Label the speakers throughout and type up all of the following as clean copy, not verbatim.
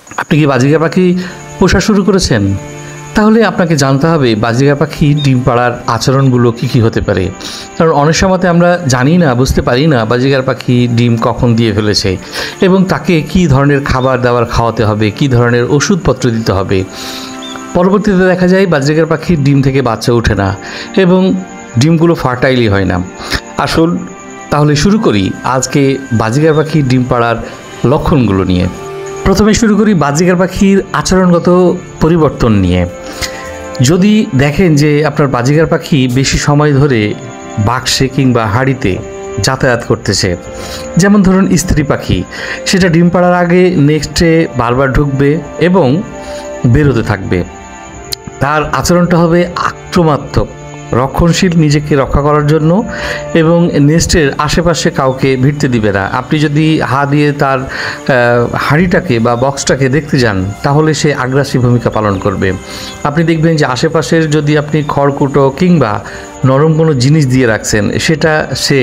Speaker 1: আপনি কি বাজিগার পাখি পোষা শুরু করেছেন? তাহলে আপনাকে জানতে হবে বাজিগার পাখি ডিম পাড়ার আচরণগুলো কী হতে পারে। কারণ অনেক সময়তে আমরা জানি না, বুঝতে পারি না বাজিগার পাখি ডিম কখন দিয়ে ফেলেছে এবং তাকে কী ধরনের খাবার দাবার খাওয়াতে হবে, কী ধরনের ওষুধপত্র দিতে হবে। পরবর্তীতে দেখা যায় বাজিগার পাখির ডিম থেকে বাচ্চা ওঠে না এবং ডিমগুলো ফার্টাইলই হয় না। আসল তাহলে শুরু করি আজকে বাজিগার পাখির ডিম পাড়ার লক্ষণগুলো নিয়ে। প্রথমে শুরু করি বাজিগার পাখির আচরণগত পরিবর্তন নিয়ে। যদি দেখেন যে আপনার বাজিগার পাখি বেশি সময় ধরে বাক্সে কিংবা হাঁড়িতে যাতায়াত করতেছে, যেমন ধরুন স্ত্রী পাখি, সেটা ডিম পাড়ার আগে নেক্সটে বারবার ঢুকবে এবং বেরোতে থাকবে, তার আচরণটা হবে আক্রমণাত্মক, রক্ষণশীল, নিজেকে রক্ষা করার জন্য এবং নেস্টের আশেপাশে কাউকে ভিড়তে দিবে না। আপনি যদি দিয়ে তার হাঁড়িটাকে বা বক্সটাকে দেখতে যান তাহলে সে আগ্রাসী ভূমিকা পালন করবে। আপনি দেখবেন যে আশেপাশের যদি আপনি খড়কুটো কিংবা নরম কোনো জিনিস দিয়ে রাখছেন সেটা সে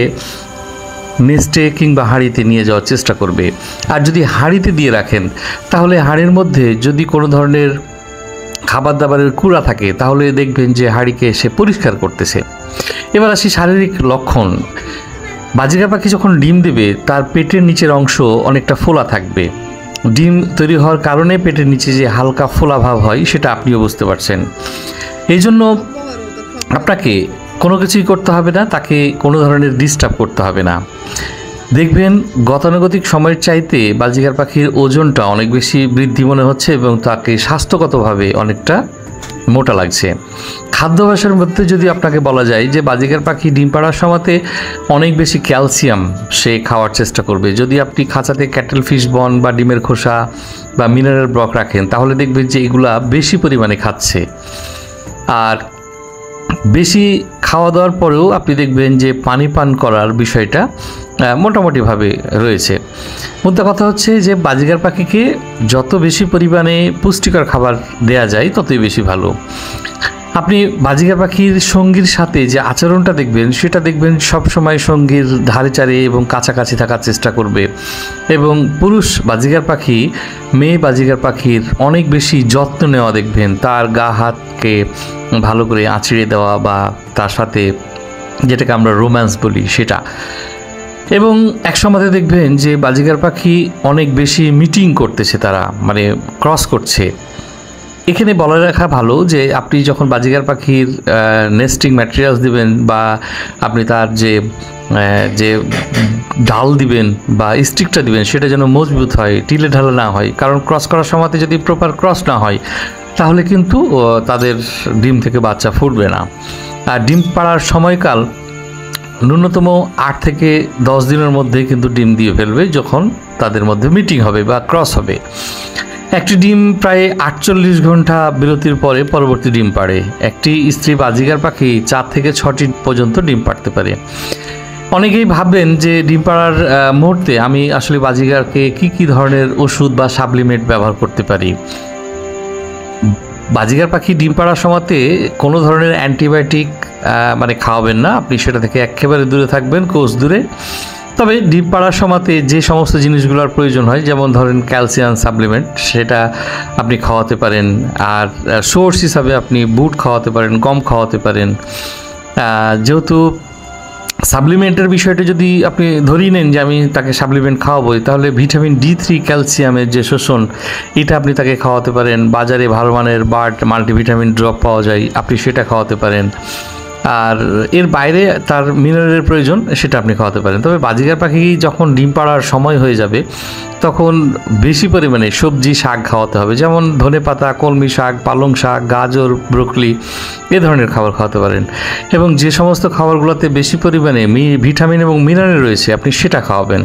Speaker 1: নেস্টে কিংবা হাঁড়িতে নিয়ে যাওয়ার চেষ্টা করবে। আর যদি হাঁড়িতে দিয়ে রাখেন তাহলে হাঁড়ির মধ্যে যদি কোনো ধরনের খাবার দাবারের কুড়া থাকে তাহলে দেখবেন যে হাঁড়িকে সে পরিষ্কার করতেছে। এবার আসি শারীরিক লক্ষণ। বাজিগার পাখি যখন ডিম দেবে তার পেটের নিচের অংশ অনেকটা ফোলা থাকবে। ডিম তৈরি হওয়ার কারণে পেটের নিচে যে হালকা ফোলা ভাব হয় সেটা আপনিও বুঝতে পারছেন। এই জন্য আপনাকে কোনো কিছুই করতে হবে না, তাকে কোনো ধরনের ডিস্টার্ব করতে হবে না। দেখবেন গতানুগতিক সময়ের চাইতে বাজিগার পাখির ওজনটা অনেক বেশি বৃদ্ধি মনে হচ্ছে এবং তাকে স্বাস্থ্যগতভাবে অনেকটা মোটা লাগছে। খাদ্যাভ্যাসের মধ্যে যদি আপনাকে বলা যায় যে বাজিগার পাখি ডিম পাড়ার সময়তে অনেক বেশি ক্যালসিয়াম সে খাওয়ার চেষ্টা করবে। যদি আপনি খাঁচাতে ক্যাটেল ফিশ বন বা ডিমের খোসা বা মিনারেল ব্লক রাখেন তাহলে দেখবেন যে এগুলা বেশি পরিমাণে খাচ্ছে। আর বেশি খাওয়া দাওয়ার পরেও আপনি দেখবেন যে পানি পান করার বিষয়টা মোটামুটিভাবে রয়েছে। মুদ্রা কথা হচ্ছে যে বাজিগার পাখিকে যত বেশি পরিমাণে পুষ্টিকর খাবার দেয়া যায় ততই বেশি ভালো। আপনি বাজিগার পাখির সঙ্গীর সাথে যে আচরণটা দেখবেন সেটা দেখবেন সবসময় সঙ্গীর ধারে চারে এবং কাছাকাছি থাকার চেষ্টা করবে এবং পুরুষ বাজিগার পাখি মেয়ে বাজিগার পাখির অনেক বেশি যত্ন নেওয়া দেখবেন, তার গা হাতকে ভালো করে আঁচড়ে দেওয়া বা তার সাথে যেটাকে আমরা রোম্যান্স বলি সেটা। এবং একসময় দেখবেন যে বাজিগার পাখি অনেক বেশি মিটিং করতেছে, তারা মানে ক্রস করছে। এখানে বলে রাখা ভালো যে আপনি যখন বাজিগার পাখির নেস্টিং ম্যাটেরিয়ালস দিবেন বা আপনি তার যে ডাল দিবেন বা স্টিকটা দিবেন সেটা যেন মজবুত হয়, টিলে ঢালা না হয়। কারণ ক্রস করার সময়তে যদি প্রপার ক্রস না হয় তাহলে কিন্তু তাদের ডিম থেকে বাচ্চা ফুটবে না। আর ডিম পাড়ার সময়কাল ন্যূনতম 8 থেকে 10 দিনের মধ্যে কিন্তু ডিম দিয়ে ফেলবে যখন তাদের মধ্যে মিটিং হবে বা ক্রস হবে। একটি ডিম প্রায় 48 ঘন্টা বিরতির পরে পরবর্তী ডিম পাড়ে। একটি স্ত্রী বাজিগার পাখি 4 থেকে 6টি পর্যন্ত ডিম পাড়তে পারে। অনেকেই ভাববেন যে ডিম পাড়ার মুহূর্তে আমি আসলে বাজিগারকে কি ধরনের ওষুধ বা সাপ্লিমেন্ট ব্যবহার করতে পারি। বাজিগার পাখি ডিম পাড়ার সময়তে কোনো ধরনের অ্যান্টিবায়োটিক মানে খাওয়াবেন না, আপনি সেটা থেকে একেবারে দূরে থাকবেন, কোষ দূরে। তবে ডিম পাড়ার সময়তে যে সমস্ত জিনিসগুলোর প্রয়োজন হয় যেমন ধরেন ক্যালসিয়াম সাপ্লিমেন্ট সেটা আপনি খাওয়াতে পারেন। আর সোর্স হিসাবে আপনি বুট খাওয়াতে পারেন, গম খাওয়াতে পারেন। যেহেতু সাপ্লিমেন্টের বিষয়টা যদি আপনি ধরিয়ে নেন যে আমি তাকে সাপ্লিমেন্ট খাওয়াবো, তাহলে ভিটামিন D3 ক্যালসিয়ামের যে শোষণ এটা আপনি তাকে খাওয়াতে পারেন। বাজারে ভালো মানের বার্ট মাল্টিভিটামিন ড্রপ পাওয়া যায়, আপনি সেটা খাওয়াতে পারেন। আর এর বাইরে তার মিনারেলের প্রয়োজন সেটা আপনি খাওয়াতে পারেন। তবে বাজিগার পাখি যখন ডিম পাড়ার সময় হয়ে যাবে তখন বেশি পরিমাণে সবজি শাক খাওয়াতে হবে, যেমন ধনেপাতা, কলমি শাক, পালং শাক, গাজর, ব্রোকলি এ ধরনের খাবার খাওয়াতে পারেন। এবং যে সমস্ত খাবারগুলোতে বেশি পরিমাণে ভিটামিন এবং মিনারেল রয়েছে আপনি সেটা খাওয়াবেন।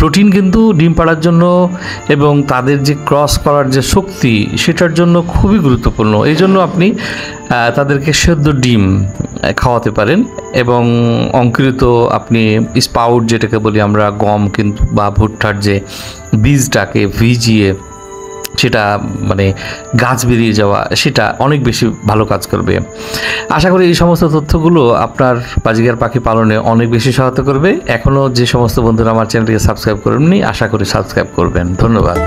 Speaker 1: প্রোটিন কিন্তু ডিম পাড়ার জন্য এবং তাদের যে ক্রস করার যে শক্তি সেটার জন্য খুবই গুরুত্বপূর্ণ। এই জন্য আপনি তাদেরকে সেদ্ধ ডিম খাওয়াতে পারেন এবং অঙ্কুরিত আপনি স্পাউট যেটাকে বলি আমরা, গম কিন্তু বা ভুট্টার যে বীজটাকে ভিজিয়ে সেটা মানে গাছ বেরিয়ে যাওয়া সেটা অনেক বেশি ভালো কাজ করবে। আশা করি এই সমস্ত তথ্যগুলো আপনার বাজিগার পাখি পালনে অনেক বেশি সহায়তা করবে। এখনও যে সমস্ত বন্ধুরা আমার চ্যানেলটিকে সাবস্ক্রাইব করেননি আশা করি সাবস্ক্রাইব করবেন। ধন্যবাদ।